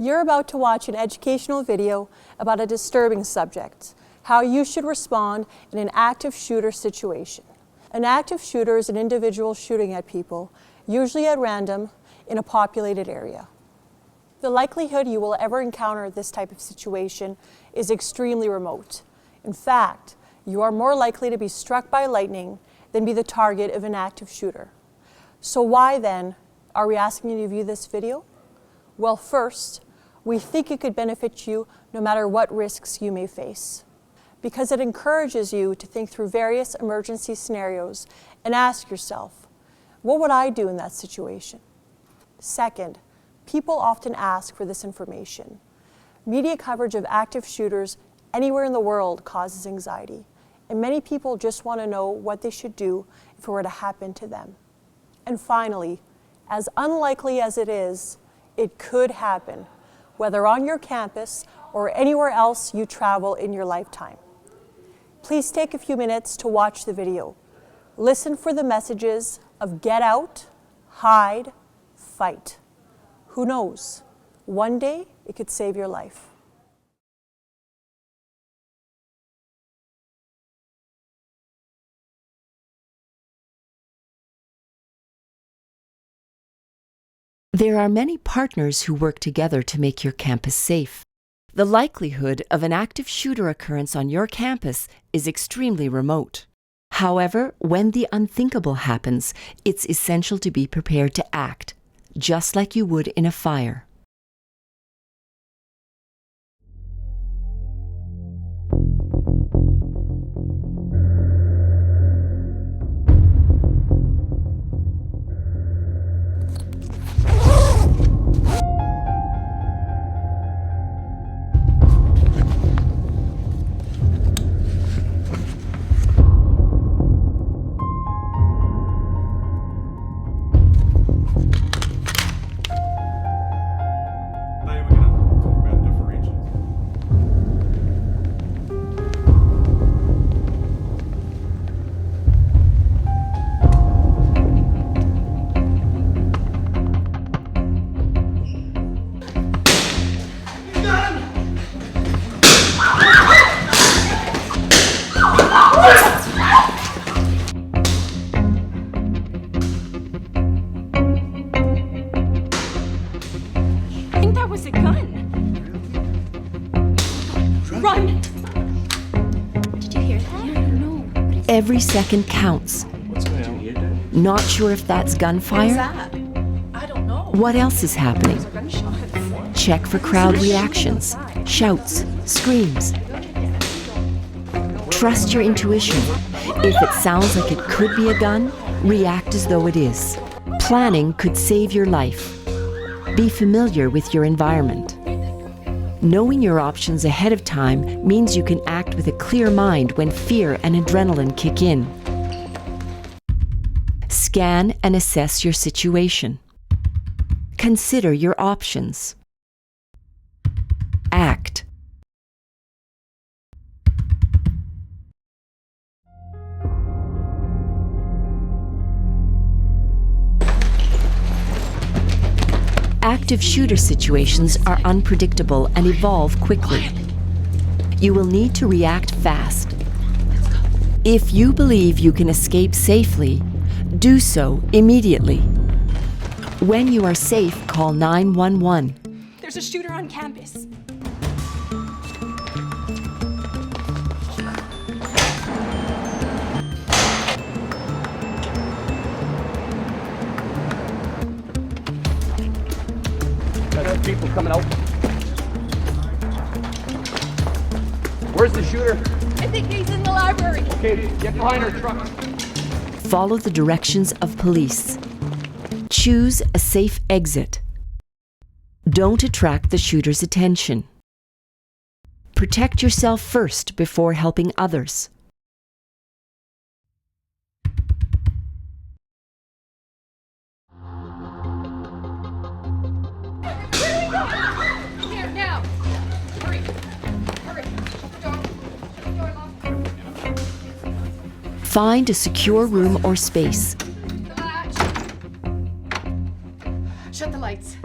You're about to watch an educational video about a disturbing subject, how you should respond in an active shooter situation. An active shooter is an individual shooting at people, usually at random, in a populated area. The likelihood you will ever encounter this type of situation is extremely remote. In fact, you are more likely to be struck by lightning than be the target of an active shooter. So why then are we asking you to view this video? Well, first, we think it could benefit you no matter what risks you may face, because it encourages you to think through various emergency scenarios and ask yourself, what would I do in that situation? Second, people often ask for this information. Media coverage of active shooters anywhere in the world causes anxiety, and many people just want to know what they should do if it were to happen to them. And finally, as unlikely as it is, it could happen, whether on your campus or anywhere else you travel in your lifetime. Please take a few minutes to watch the video. Listen for the messages of get out, hide, fight. Who knows? One day it could save your life. There are many partners who work together to make your campus safe. The likelihood of an active shooter occurrence on your campus is extremely remote. However, when the unthinkable happens, it's essential to be prepared to act, just like you would in a fire. I think that was a gun. Run! Did you hear that? No. Every second counts. Not sure if that's gunfire? I don't know. What else is happening? Check for crowd reactions, shouts, screams. Trust your intuition. If it sounds like it could be a gun, react as though it is. Planning could save your life. Be familiar with your environment. Knowing your options ahead of time means you can act with a clear mind when fear and adrenaline kick in. Scan and assess your situation. Consider your options. Act. Active shooter situations are unpredictable and evolve quickly. You will need to react fast. If you believe you can escape safely, do so immediately. When you are safe, call 911. There's a shooter on campus. There's people coming out. Where's the shooter? I think he's in the library. Okay, get behind our truck. Follow the directions of police. Choose a safe exit. Don't attract the shooter's attention. Protect yourself first before helping others. Here, now. Hurry. Hurry. Find a secure room or space. Shut the lights.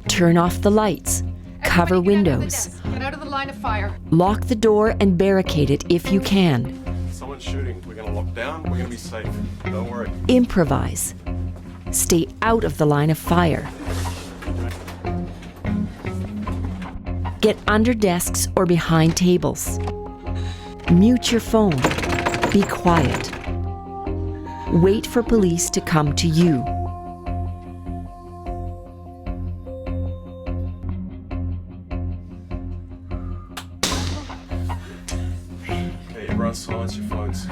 Turn off the lights. Cover Everybody get out of the windows. desk. Get out of the line of fire. Lock the door and barricade it if you can. Someone's shooting. We're gonna lock down. We're gonna be safe. Don't worry. Improvise. Stay out of the line of fire. Get under desks or behind tables. Mute your phone. Be quiet. Wait for police to come to you. Okay, everyone silence your phones.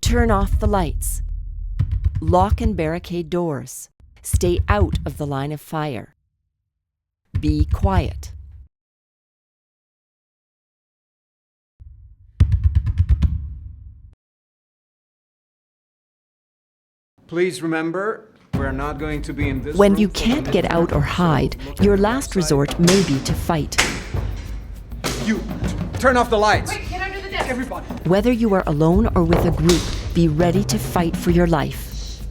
Turn off the lights. Lock and barricade doors. Stay out of the line of fire. Be quiet. Please remember, we're not going to be in this When room you for can't the get next out or hour, so hide, look your at the last outside. resort may be to fight. You, turn off the lights. Quick, get under the desk. Everybody. Whether you are alone or with a group, be ready to fight for your life.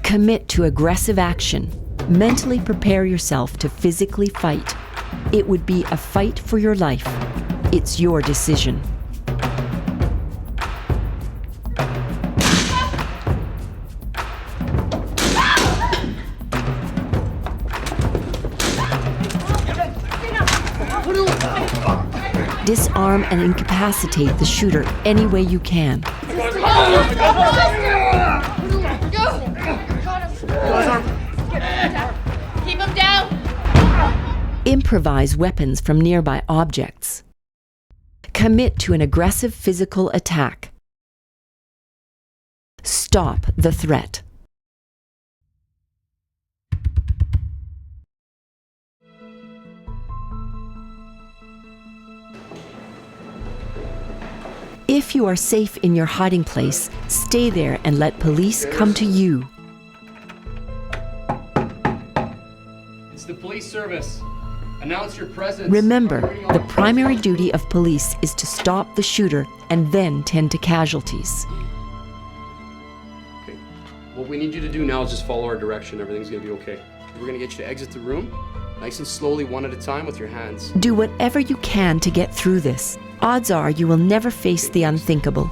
Commit to aggressive action. Mentally prepare yourself to physically fight. It would be a fight for your life. It's your decision. Disarm and incapacitate the shooter any way you can. Keep him down. Improvise weapons from nearby objects. Commit to an aggressive physical attack. Stop the threat. If you are safe in your hiding place, stay there and let police come to you. It's the police service. Announce your presence. Remember, the primary duty of police is to stop the shooter and then tend to casualties. Okay. What we need you to do now is just follow our direction. Everything's gonna be okay. We're gonna get you to exit the room, nice and slowly, one at a time with your hands. Do whatever you can to get through this. Odds are you will never face the unthinkable.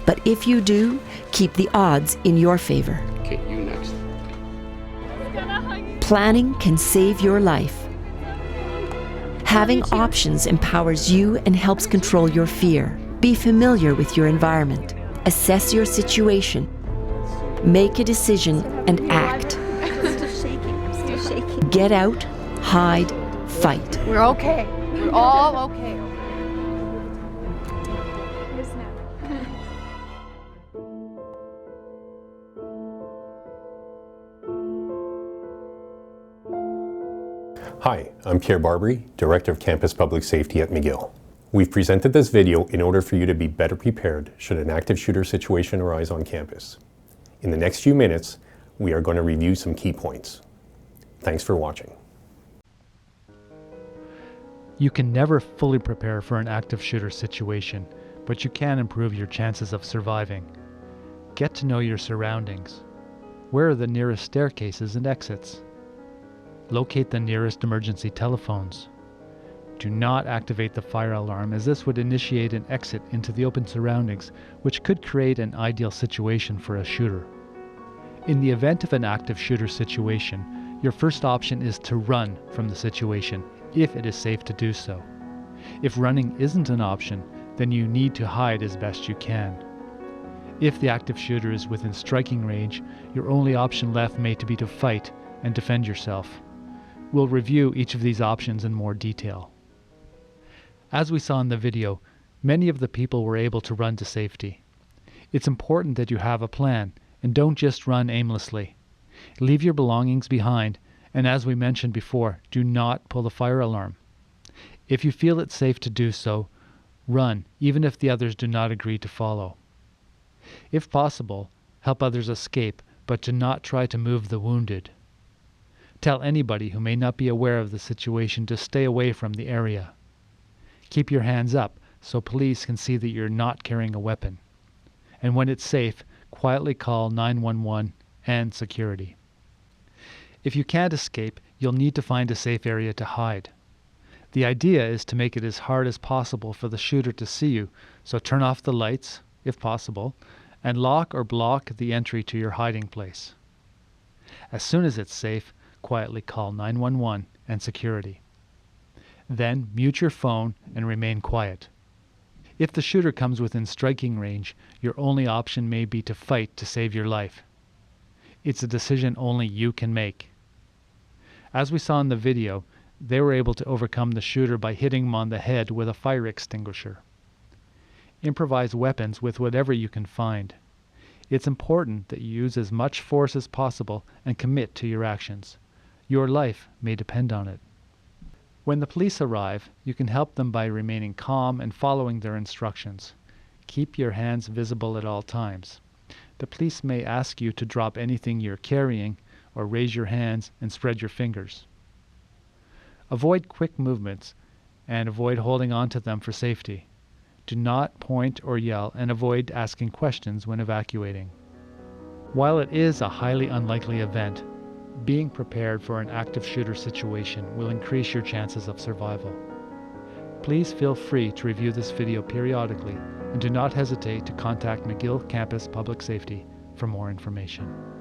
But if you do, keep the odds in your favor. Okay, you next. Planning can save your life. Having options empowers you and helps control your fear. Be familiar with your environment. Assess your situation. Make a decision and act. I'm still shaking. Get out, hide, fight. We're okay. We're all okay. Here's now. Hi, I'm Keir Barbary, Director of Campus Public Safety at McGill. We've presented this video in order for you to be better prepared should an active shooter situation arise on campus. In the next few minutes, we are going to review some key points. Thanks for watching. You can never fully prepare for an active shooter situation, but you can improve your chances of surviving. Get to know your surroundings. Where are the nearest staircases and exits? Locate the nearest emergency telephones. Do not activate the fire alarm, as this would initiate an exit into the open surroundings, which could create an ideal situation for a shooter. In the event of an active shooter situation, your first option is to run from the situation, if it is safe to do so. If running isn't an option, then you need to hide as best you can. If the active shooter is within striking range, your only option left may be to fight and defend yourself. We'll review each of these options in more detail. As we saw in the video, many of the people were able to run to safety. It's important that you have a plan and don't just run aimlessly. Leave your belongings behind, and as we mentioned before, do not pull the fire alarm. If you feel it's safe to do so, run, even if the others do not agree to follow. If possible, help others escape but to not try to move the wounded. Tell anybody who may not be aware of the situation to stay away from the area. Keep your hands up so police can see that you're not carrying a weapon. And when it's safe, quietly call 911 and security. If you can't escape, you'll need to find a safe area to hide. The idea is to make it as hard as possible for the shooter to see you, so turn off the lights, if possible, and lock or block the entry to your hiding place. As soon as it's safe, quietly call 911 and security. Then mute your phone and remain quiet. If the shooter comes within striking range, your only option may be to fight to save your life. It's a decision only you can make. As we saw in the video, they were able to overcome the shooter by hitting him on the head with a fire extinguisher. Improvise weapons with whatever you can find. It's important that you use as much force as possible and commit to your actions. Your life may depend on it. When the police arrive, you can help them by remaining calm and following their instructions. Keep your hands visible at all times. The police may ask you to drop anything you're carrying or raise your hands and spread your fingers. Avoid quick movements and avoid holding on to them for safety. Do not point or yell and avoid asking questions when evacuating. While it is a highly unlikely event, being prepared for an active shooter situation will increase your chances of survival. Please feel free to review this video periodically and do not hesitate to contact McGill Campus Public Safety for more information.